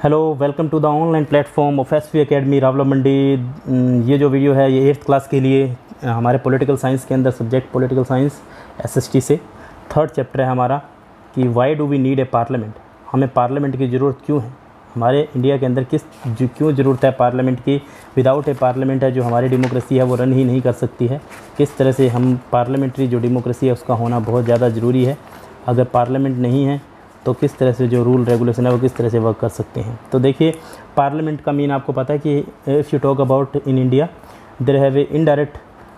Hello, welcome to the online platform of SV Academy Rawla Mandi. ये जो video है ये 8th क्लास के लिए हमारे पॉलिटिकल साइंस के अंदर सब्जेक्ट पॉलिटिकल साइंस एसएसटी से 3rd चैप्टर है हमारा कि why do we need a parliament. हमें पार्लियामेंट की ज़रूरत क्यों है, हमारे इंडिया के अंदर क्यों ज़रूरत है पार्लियामेंट की। विदाउट ए पार्लियामेंट है जो हमारी डेमोक्रेसी है वो रन ही नहीं कर सकती है। किस तरह से हम पार्लियामेंट्री जो डेमोक्रेसी है उसका होना बहुत ज़्यादा ज़रूरी है। अगर पार्लियामेंट नहीं है तो किस तरह से जो रूल रेगुलेशन है वो किस तरह से वर्क कर सकते हैं। तो देखिए, पार्लियामेंट का मीन आपको पता है कि if you talk about in India there have a indirect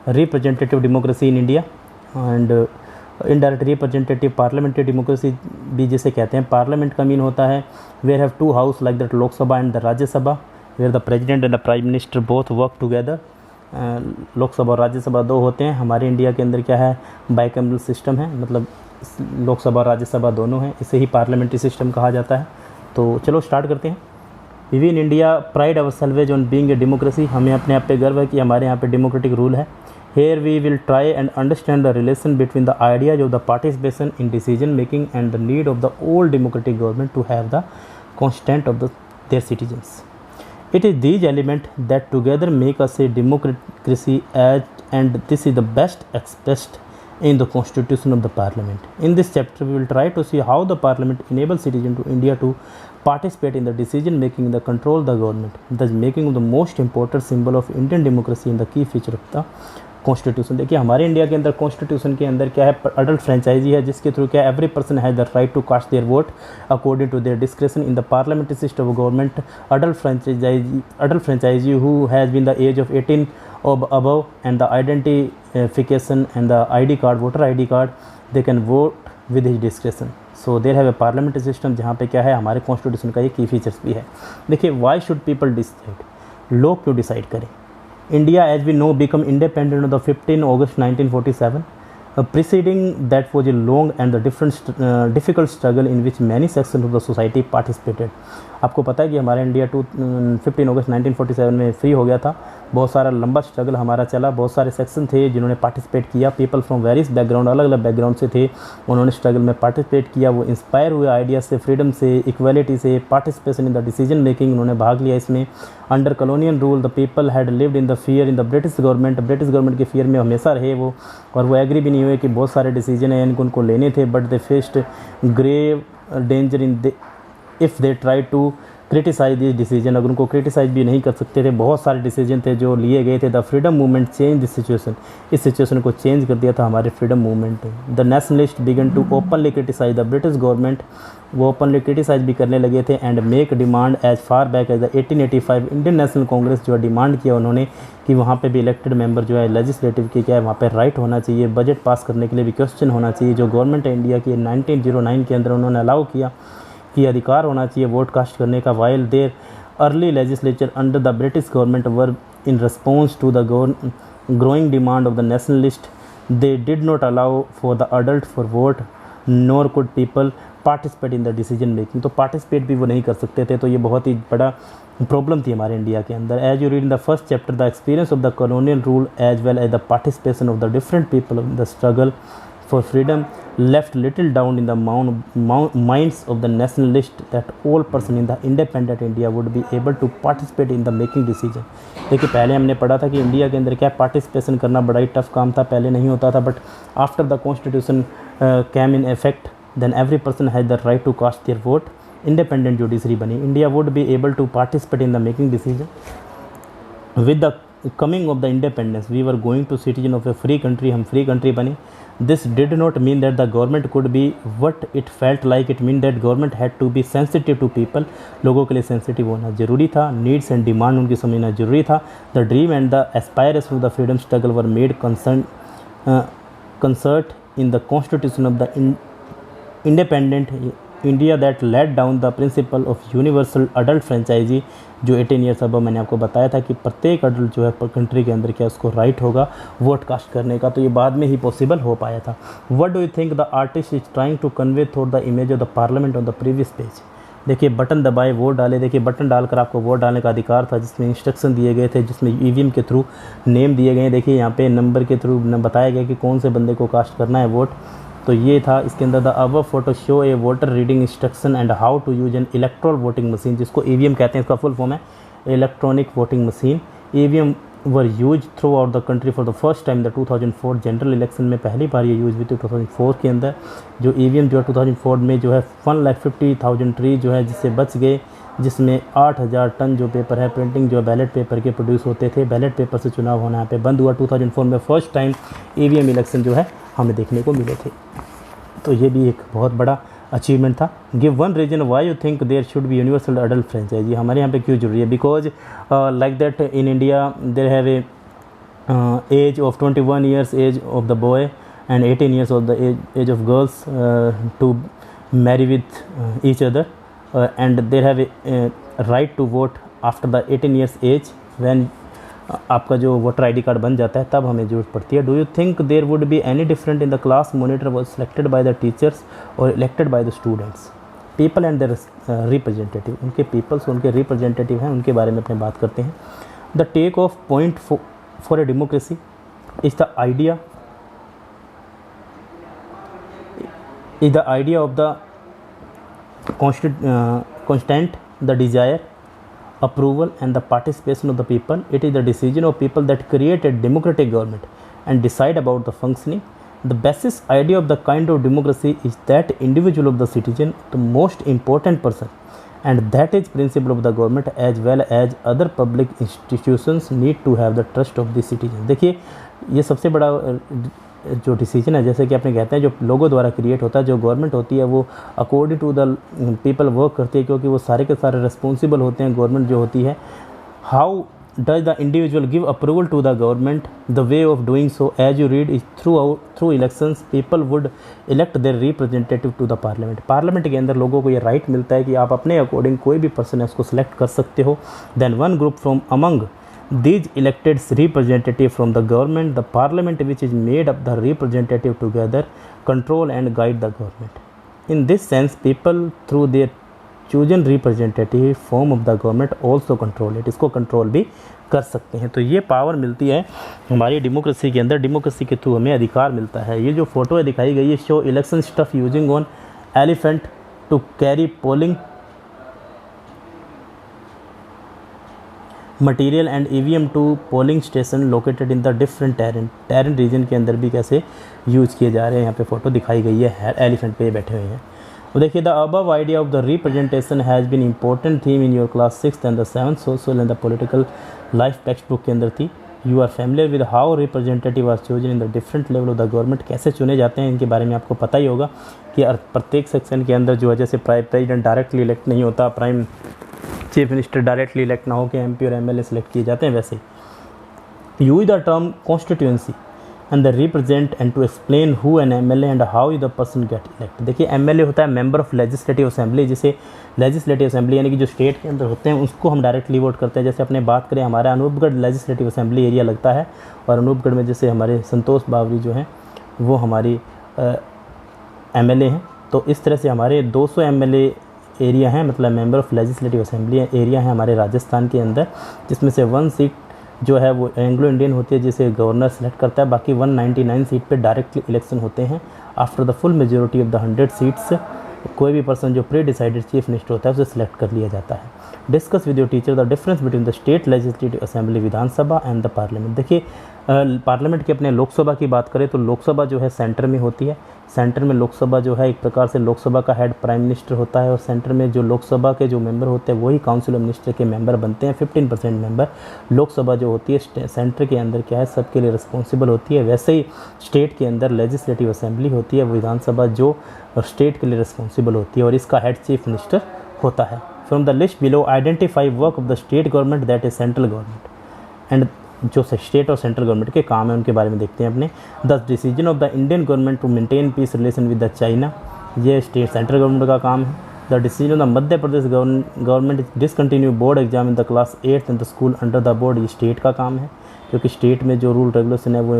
representative democracy in India and indirect representative parliamentary democracy भी जिसे कहते हैं। पार्लियामेंट का मीन होता है where have 2 house like that Lok Sabha and the Rajya Sabha where the president and the prime minister both work together. Lok Sabha और राज्यसभा 2 होते हैं। हमारे इंडिया के अंदर क्या है, बाइकैमरल सिस्टम है, मतलब लोकसभा राज्यसभा दोनों हैं, इसे ही पार्लियामेंट्री सिस्टम कहा जाता है। तो चलो स्टार्ट करते हैं। We in India pride our selves on being a democracy. हमें अपने आप पे गर्व है कि हमारे यहाँ पे डेमोक्रेटिक रूल है। Here we will try and understand the relation between the ideas of the participation in decision making and the need of the old democratic government to have the constant of their citizens. It is these elements that together make us a democracy and this is the best expressed in the constitution of the parliament. In this chapter we will try to see how the parliament enables citizens to India to participate in the decision making, the control the government, thus making the most important symbol of Indian democracy and the key feature of the constitution. देखिए, हमारे India के अंदर constitution के अंदर क्या है, adult franchise है जिसके थ्रू क्या every person has the right to cast their vote according to their description in the parliamentary system of government. Adult franchise who has been the age of 18 or above and the identification and the ID card, voter ID card, they can vote with his discretion. So there have a parliamentary system जहाँ पे क्या है हमारे constitution का ये की features भी है। देखिए, वाई शुड पीपल डिसाइड, लोग क्यों डिसाइड करें। India as we know become independent on the 15 August 1947. Preceding that was a long and the difficult struggle in which many sections of the society participated. आपको पता है कि हमारा India 15 August 1947 में free हो गया था। बहुत सारा लंबा स्ट्रगल हमारा चला, बहुत सारे सेक्शन थे जिन्होंने पार्टिसिपेट किया। पीपल फ्रॉम वेरियस बैकग्राउंड, अलग अलग बैकग्राउंड से थे, उन्होंने स्ट्रगल में पार्टिसिपेट किया। वो इंस्पायर हुए आइडिया से, फ्रीडम से, इक्वालिटी से, participation in the decision making, उन्होंने भाग लिया इसमें। Under colonial rule the people had lived in the fear in the British government के फियर में हमेशा रहे वो, और वो एग्री भी नहीं हुए कि बहुत सारे डिसीजन हैं उनको लेने थे। But they faced grave danger in the if they try to criticise this decision. अगर उनको क्रिटिसाइज भी नहीं कर सकते थे, बहुत सारे डिसीजन थे जो लिए गए थे। The freedom movement change this situation, इस सिचुएशन को चेंज कर दिया था हमारे फ्रीडम मूवमेंट ने। The nationalist began to openly criticise the British government, वो ओपनली क्रिटिसाइज भी करने लगे थे। And make demand as far back as the 1885 Indian National Congress जो डिमांड किया उन्होंने कि वहाँ पे भी इलेक्टेड मेंबर जो है लेजिस्लेटिव की क्या है वहाँ पे राइट होना चाहिए, बजट पास करने के लिए भी क्वेश्चन होना चाहिए। जो गवर्नमेंट है इंडिया की 1909 के अंदर उन्होंने अलाउ किया कि अधिकार होना चाहिए वोट कास्ट करने का। While their early legislature under the British government were in response to the growing demand of the nationalist, they did not allow for the adult for vote nor could people participate in the decision making. तो participate भी वो नहीं कर सकते थे। तो ये बहुत ही बड़ा प्रॉब्लम थी हमारे इंडिया के अंदर। As you read in the first chapter the experience of the colonial rule as well as the participation of the different people in the struggle for freedom left little doubt in the minds of the nationalists that all person in the independent India would be able to participate in the making decision. देखिए, पहले हमने पढ़ा था कि India के अंदर क्या participation करना बड़ा ही टफ काम था, पहले नहीं होता था। But after the constitution came in effect then every person has the right to cast their vote. Independent judiciary बनी, India would be able to participate in the making decision. With the coming of the independence we were going to citizen of a free country, हम free country बने। This did not mean that the government could be what it felt like. It meant that government had to be sensitive to people. लोगों के लिए sensitive होना जरूरी था, needs and demand उनकी समझना जरूरी था। The dream and the aspiration of the freedom struggle were made concert in the constitution of the independent India that let down the principle of universal adult franchise. जो 18 years अब मैंने आपको बताया था कि प्रत्येक अडल्ट जो है कंट्री के अंदर क्या उसको राइट होगा वोट कास्ट करने का। तो ये बाद में ही पॉसिबल हो पाया था। What do you think the artist is trying to convey through the image of the parliament on the previous page. देखिए, बटन दबाए वोट डाले। देखिए, बटन डालकर आपको वोट डालने का अधिकार था जिसमें इंस्ट्रक्शन दिए गए थे, जिसमें ईवीएम के थ्रू नेम दिए गए। देखिए, यहाँ पे नंबर के थ्रू बताया गया कि कौन से बंदे को कास्ट करना है वोट। तो ये था इसके अंदर। The above photo show a voter reading instruction and how to use an electoral voting machine, जिसको ईवीएम कहते हैं, इसका फुल फॉर्म है electronic voting machine. EVM were use throughout the country for the first time the 2004 general election में पहली बार ये use हुई थी 2004 के अंदर। जो ईवीएम जो है 2004 में जो है 1,50,000 ट्री जो है जिससे बच गए, जिसमें 8,000 टन जो पेपर है प्रिंटिंग जो बैलेट पेपर के प्रोड्यूस होते थे। बैलेट पेपर से चुनाव होना यहाँ पे बंद हुआ। 2004 में फर्स्ट टाइम ईवीएम इलेक्शन जो है हमें देखने को मिले थे। तो ये भी एक बहुत बड़ा अचीवमेंट था। Give one reason why you think there should be universal adult franchise, हमारे यहाँ पे क्यों जरूरी है? Because like that in India there have a age of 21 years age of the boy and 18 years of the age of girls to marry with each other and there have a right to vote after the 18 years age. When आपका जो voter ID card बन जाता है तब हमें जरूरत पड़ती है। Do you think there would be any different in the class monitor was selected by the teachers और elected by the students? People and their representative, उनके पीपल्स उनके रिप्रेजेंटेटिव हैं, उनके बारे में अपने बात करते हैं। The take off point for a democracy is the idea of the constant the desire, approval and the participation of the people. It is the decision of people that create a democratic government and decide about the functioning. The basis idea of the kind of democracy is that individual of the citizen, the most important person, and that is principle of the government as well as other public institutions need to have the trust of the citizen. देखिए ये सबसे बड़ा जो decision है, जैसे कि आपने कहते हैं जो लोगों द्वारा क्रिएट होता है, जो गवर्नमेंट होती है वो according to the people work करती है, क्योंकि वो सारे के सारे रिस्पॉन्सिबल होते हैं गवर्नमेंट जो होती है। How does the individual give approval to the government? The way of doing so as you read is through elections people would elect their representative to the parliament. Parliament के अंदर लोगों को ये राइट मिलता है कि आप अपने अकॉर्डिंग कोई भी पर्सन है उसको सिलेक्ट कर सकते हो। Then one group from among these elected representative from the government, the parliament which is made up the representative together control and guide the government. In this sense people through their chosen representative form of the government also control it, इसको control भी कर सकते हैं। तो ये power मिलती है हमारी डेमोक्रेसी के अंदर, डेमोक्रेसी के थ्रू हमें अधिकार मिलता है। ये जो फोटो है दिखाई गई है show election stuff using on elephant to carry polling material and EVM to polling station located in the different terrain region के अंदर भी कैसे यूज़ किए जा रहे हैं। यहाँ पे फोटो दिखाई गई है एलिफेंट पे बैठे हुए हैं। तो देखिए the above idea of the representation has been important theme in your class 6th and the 7th social and the political life text book के अंदर थी। You are familiar with how representative are chosen in the different level of the government, कैसे चुने जाते हैं इनके बारे में आपको पता ही होगा कि प्रत्येक सेक्शन के अंदर जो है जैसे प्रेसिडेंट डायरेक्टली इलेक्ट नहीं होता, prime chief minister directly elect ना होकर एमपी और एमएलए सेलेक्ट किए जाते हैं, वैसे use the term constituency and the represent and to explain who an MLA and how the person get elect. देखिए एमएलए होता है मेंबर ऑफ लेजिस्लेटिव असेंबली, जिसे लेजिस्लेटिव असेंबली यानी कि जो स्टेट के अंदर होते हैं उसको हम डायरेक्टली वोट करते हैं। जैसे अपने बात करें हमारा अनूपगढ़ लेजिस्लेटिव असेंबली एरिया लगता है और अनूपगढ़ में जैसे हमारे संतोष बावरी जो हैं वो हमारी एमएलए हैं। तो इस तरह से हमारे 200 एमएलए एरिया है, मतलब member of legislative assembly area है हमारे राजस्थान के अंदर, जिसमें से 1 सीट जो है वो एंग्लो इंडियन होती है जिसे गवर्नर सेलेक्ट करता है। बाकी 199 सीट पे डायरेक्टली इलेक्शन होते हैं। After the full majority of the 100 seats कोई भी पर्सन जो प्री डिसाइडेड चीफ मिनिस्टर होता है उसे सिलेक्ट कर लिया जाता है। Discuss with your teacher the difference between the state legislative assembly Vidhan Sabha and the parliament. देखिए पार्लियामेंट की अपने लोकसभा की बात करें तो लोकसभा जो है सेंटर में होती है। सेंटर में लोकसभा जो है एक प्रकार से लोकसभा का हेड प्राइम मिनिस्टर होता है और सेंटर में जो लोकसभा के जो मेंबर होते हैं वही काउंसिल ऑफ मिनिस्टर के मेंबर बनते हैं। 15% मेंबर लोकसभा जो होती है सेंटर के अंदर क्या है सबके लिए रिस्पॉन्सिबल होती है। वैसे ही स्टेट के अंदर लेजिस्लेटिव असेंबली होती है, विधानसभा जो स्टेट के लिए रिस्पॉन्सिबल होती है और इसका हेड चीफ मिनिस्टर होता है। From the list below identify work of the state government that is central government and जो स्टेट और सेंट्रल गवर्नमेंट के काम है उनके बारे में देखते हैं अपने। The decision of the Indian government to maintain peace relation with the China, ये स्टेट सेंट्रल गवर्नमेंट का काम है। The decision of the Madhya Pradesh government discontinue board exam in the class 8th and the school under the board, ये state का काम है क्योंकि state में जो रूल रेगुलेशन है वो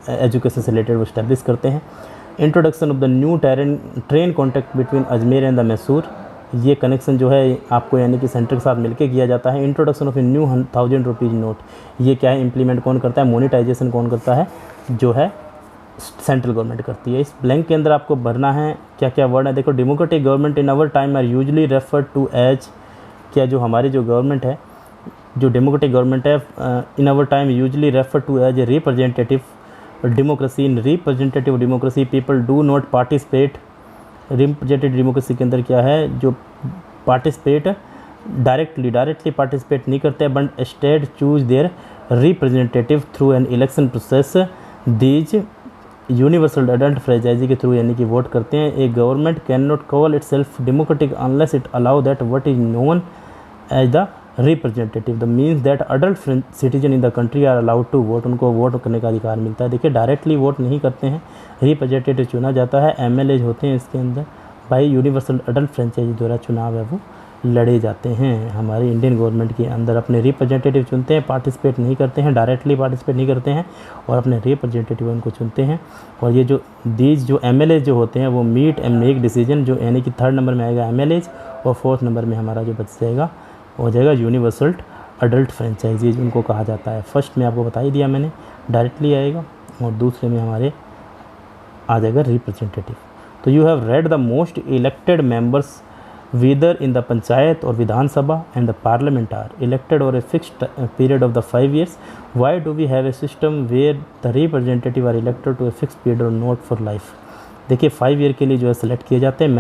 एजुकेशन से रिलेटेड वो इस्टेब्लिश करते हैं। Introduction of the new train contact between Ajmer and the Mysore, ये कनेक्शन जो है आपको यानी कि सेंटर के साथ मिलकर किया जाता है। Introduction of a new 1000 rupees note, ये क्या है इम्प्लीमेंट कौन करता है, मोनिटाइजेशन कौन करता है, जो है सेंट्रल गवर्नमेंट करती है। इस ब्लैंक के अंदर आपको भरना है क्या क्या वर्ड है। देखो, democratic government in our time are usually referred to as, क्या जो हमारी जो गवर्नमेंट है, जो डेमोक्रेटिक गवर्नमेंट है in our time usually refer to as a representative democracy. In representative democracy people do not participate. Representative democracy के अंदर क्या है, जो पार्टिसिपेट डायरेक्टली पार्टिसिपेट नहीं करते, but state choose their representative through an election process. These universal adult franchise के through यानी कि वोट करते हैं। A government can not call itself democratic unless it allow that what is known as the representative. The means that adult citizen in the country are allowed to vote. उनको vote करने का अधिकार मिलता है। देखिए, directly vote नहीं करते हैं, रिप्रेजेंटेटिव चुना जाता है। एमएलए होते हैं इसके अंदर, बाई यूनिवर्सल अडल्ट फ्रेंचाइजी द्वारा चुनाव है वो लड़े जाते हैं। हमारी इंडियन गवर्नमेंट के अंदर अपने रिप्रेजेंटेटिव चुनते हैं, पार्टिसिपेट नहीं करते हैं, डायरेक्टली पार्टिसिपेट नहीं करते हैं, और अपने रिप्रेजेंटेटिव उनको चुनते हैं। और ये जो एमएलए जो होते हैं वो मीट एंड मेक डिसीजन, जो यानी कि 3rd नंबर में आएगा एमएलए, और 4th नंबर में हमारा जो बच जाएगा हो जाएगा यूनिवर्सल अडल्ट फ्रेंचाइजीज उनको कहा जाता है। फर्स्ट में आपको बता ही दिया मैंने, डायरेक्टली आएगा, और दूसरे में हमारे आ जाएगा रिप्रेजेंटेटिव। तो you have read the most elected members whether in the panchayat or Vidhan Sabha and the parliament are elected over a fixed period of the 5 years. Why do we have a system where the representative are elected to a fixed period or not for life? देखिए, 5 year के लिए जो है select किए जाते हैं,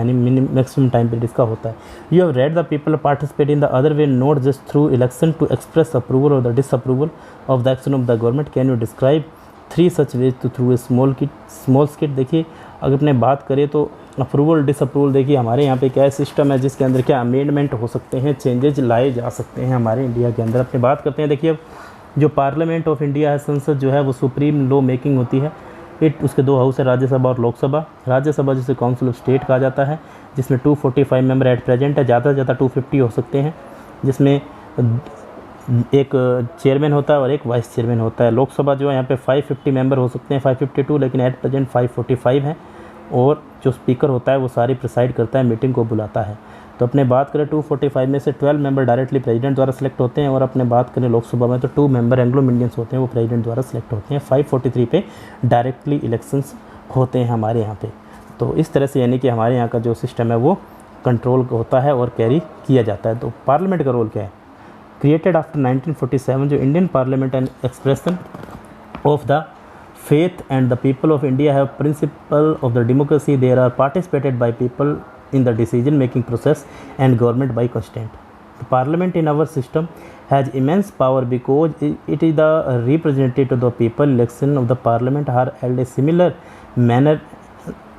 maximum time period इसका होता है। You have read the people participate in the other way, not just through election to express approval और the disapproval of the action of the government. Can you describe 3 such ways to through a small skit. देखिए, अगर अपने बात करें तो approval disapproval, देखिए हमारे यहाँ पे क्या सिस्टम है जिसके अंदर क्या अमेंडमेंट हो सकते हैं, चेंजेज लाए जा सकते हैं हमारे इंडिया के अंदर। अपने बात करते हैं, देखिए अब जो पार्लियामेंट ऑफ इंडिया है, संसद जो है वो सुप्रीम लॉ मेकिंग होती है। उसके 2 हाउस है, राज्यसभा और लोकसभा। राज्यसभा जिसे काउंसिल ऑफ स्टेट कहा जाता है, जिसमें 245 मेंबर एट प्रेजेंट है, ज़्यादा से ज़्यादा 250 हो सकते हैं, जिसमें एक चेयरमैन होता है और एक वाइस चेयरमैन होता है। लोकसभा जो है यहाँ पे 550 मेंबर हो सकते हैं, 552, लेकिन एट प्रेजेंट 545 है। और जो स्पीकर होता है वो सारी प्रिसाइड करता है, मीटिंग को बुलाता है। तो अपने बात करें 245 में से 12 मेंबर डायरेक्टली प्रेसिडेंट द्वारा सेलेक्ट होते हैं, और अपने बात करें लोकसभा में तो 2 मेंबर एंग्लो इंडियंस होते हैं, वो प्रेसिडेंट द्वारा सेलेक्ट होते हैं। 543 पे डायरेक्टली इलेक्शंस होते हैं हमारे यहाँ पे। तो इस तरह से यानी कि हमारे यहाँ का जो सिस्टम है वो कंट्रोल होता है और कैरी किया जाता है। तो पार्लियामेंट का रोल क्या है? क्रिएटेड आफ्टर 1947, जो Indian parliament and expression of the faith and the people of India have principle of the democracy. They are participated by people in the decision making process and government by constant. The parliament in our system has immense power because it is the representative of the people. Election of the parliament are held a similar manner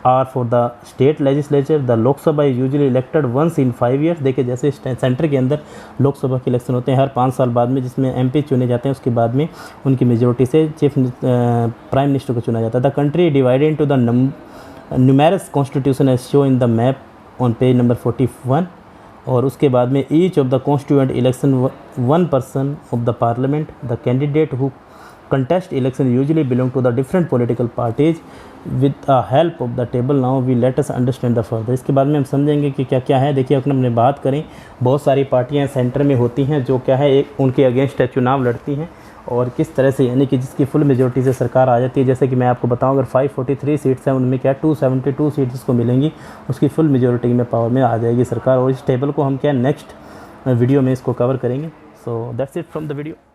are for the state legislature. The Lok Sabha is usually elected once in 5 years. देखिए, जैसे centre के अंदर लोकसभा के election होते हैं हर 5 साल बाद में, जिसमें एमपी चुने जाते हैं, उसके बाद में उनकी मेजोरिटी से प्राइम मिनिस्टर को चुना जाता है। The country divided into the numerous constitution as show in the map on page number 41। और उसके बाद में each of the constituent election 1 person of the parliament. The candidate who contest election usually belong to the different political parties with a help of the table. Now we let us understand the further. इसके बाद में हम समझेंगे कि क्या क्या है। देखिए, अगर हमने बात करें, बहुत सारी पार्टियां सेंटर में होती हैं जो क्या है एक उनके अगेंस्ट चुनाव लड़ती हैं, और किस तरह से यानी कि जिसकी फुल मेजोरिटी से सरकार आ जाती है। जैसे कि मैं आपको बताऊं, अगर 543 सीट्स हैं उनमें क्या 272 सीट्स जिसको मिलेंगी उसकी फुल मेजोरिटी में पावर में आ जाएगी सरकार। और इस टेबल को हम क्या नेक्स्ट वीडियो में इसको कवर करेंगे। So that's it from the video.